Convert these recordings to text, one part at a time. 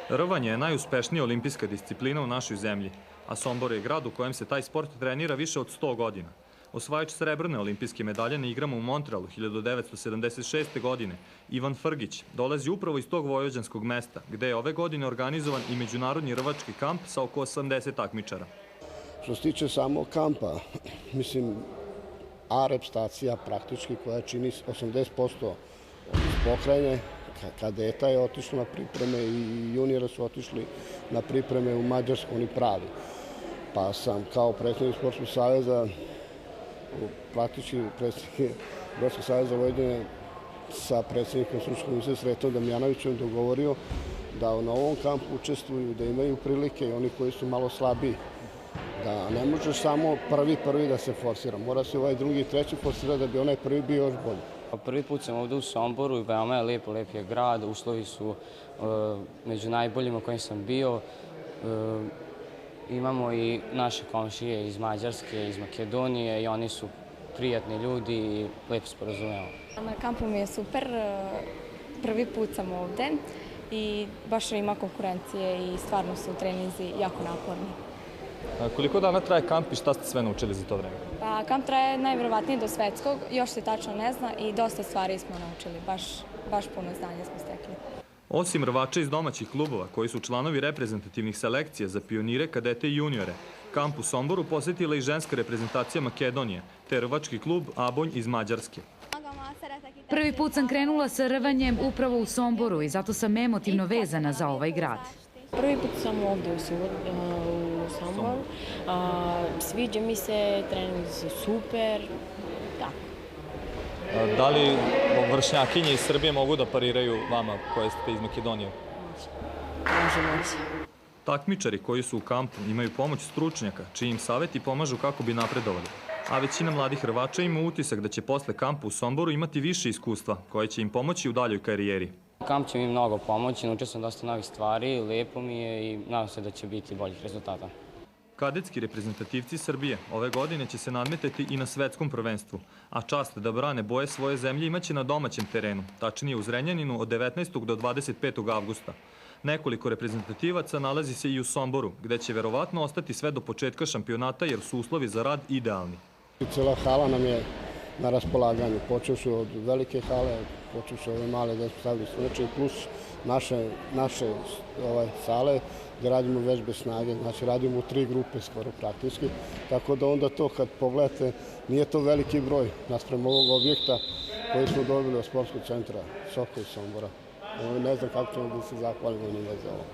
Rvanje je najuspešnija olimpijska disciplina u našoj zemlji, a Sombor je grad u kojem se taj sport trenira više od 100 godina. Osvajač srebrne olimpijske medalje na igrama u Montrealu 1976. godine, Ivan Frgić, dolazi upravo iz tog vojvođanskog mesta, gde je ove godine organizovan i međunarodni rvački kamp sa oko 80 takmičara. Što se tiče samog kampa, mislim, A reprezentacija praktički koja čini 80% iz pokrajine, kadeta je otišlo na pripreme i juniora su otišli na pripreme u Mađarsku, oni pravi. Pa sam kao predsjednik Sportskog saveza, praktički predsjednik Sportskog saveza Vojvodine sa predsjednikom Stručne komisije Sretom Damjanovićem dogovorio da na ovom kampu učestvuju, da imaju prilike i oni koji su malo slabiji. Da ne možeš samo prvi da se forsira, mora se ovaj drugi i treći forsira da bi onaj prvi bio još bolji. Prvi put sam ovdje u Somboru i veoma je lep je grad, uslovi su među najboljima kojim sam bio. Imamo i naše komšije iz Mađarske, iz Makedonije i oni su prijatni ljudi i lepo sporazumemo. Na kampu mi je super, prvi put sam ovdje i baš ima konkurencije i stvarno su treninzi jako naporni. Koliko dana traje kamp i šta ste sve naučili za to vreme? Pa, kamp traje najvjerovatnije do svetskog, još se tačno ne zna i dosta stvari smo naučili, baš puno znanja smo stekli. Osim rvača iz domaćih klubova, koji su članovi reprezentativnih selekcija za pionire, kadete i juniore, kamp u Somboru posjetila i ženska reprezentacija Makedonije, te rvački klub Abonj iz Mađarske. Prvi put sam krenula sa rvanjem upravo u Somboru i zato sam emotivno vezana za ovaj grad. Prvi put sam ovdje u Somboru, sviđa mi se, treninzi su super, tako. Da li vršnjakinje iz Srbije mogu da pariraju vama koje ste iz Makedonije? Može. Takmičari koji su u kampu imaju pomoć stručnjaka, čiji im saveti pomažu kako bi napredovali. A većina mladih rvača ima utisak da će posle kampa u Somboru imati više iskustva, koje će im pomoći u daljoj karijeri. Kamp će mi mnogo pomoći, naučio sam dosta novih stvari, lepo mi je i nadam se da će biti boljih rezultata. Kadetski reprezentativci Srbije ove godine će se nadmetati i na svetskom prvenstvu, a čast da brane boje svoje zemlje imaće na domaćem terenu, tačnije u Zrenjaninu od 19. do 25. avgusta. Nekoliko reprezentativaca nalazi se i u Somboru, gde će verovatno ostati sve do početka šampionata jer su uslovi za rad idealni. Cijela hala nam je na raspolaganju, počevši od velike hale, počevši ove male da smo stavili sveće, plus naše sale gdje radimo vežbe snage, znači radimo u 3 grupe skoro praktički, tako da onda to kad pogledate nije to veliki broj naspram ovog objekta koji smo dobili od sportskog centra Sokol Sombora. Ne znam kako ćemo da se zahvalimo njima za ovo.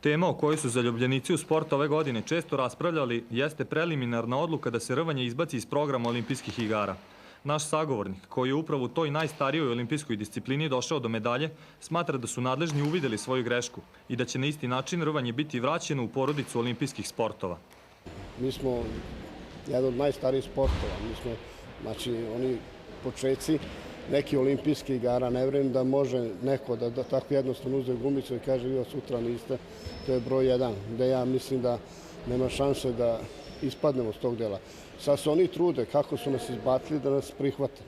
Tema o kojoj su zaljubljenici u sport ove godine često raspravljali jeste preliminarna odluka da se rvanje izbaci iz programa olimpijskih igara. Naš sagovornik, koji je upravo u toj najstarijoj olimpijskoj disciplini došao do medalje, smatra da su nadležni uvideli svoju grešku i da će na isti način rvanje biti vraćeno u porodicu olimpijskih sportova. Mi smo jedan od najstarijih sportova. Znači, oni početci neki olimpijski igara, ne vjerujem da može neko da tako jednostavno uze gumicu i kaže vi od sutra niste, to je broj 1, gde ja mislim da nema šanse da ispadnemo s tog dela. Sad se oni trude kako su nas izbacili da nas prihvate,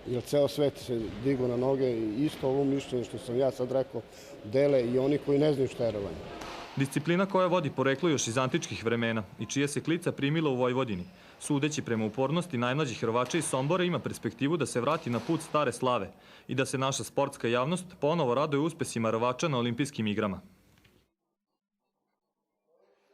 jer ceo svet se digu na noge i isto ovo mišljenje što sam ja sad rekao dele i oni koji ne znaju šta je rvanje. Disciplina koja vodi poreklo još iz antičkih vremena i čija se klica primila u Vojvodini, sudeći prema upornosti najmlađih rvača iz Sombora, ima perspektivu da se vrati na put stare slave i da se naša sportska javnost ponovo raduje uspesima rvača na olimpijskim igrama.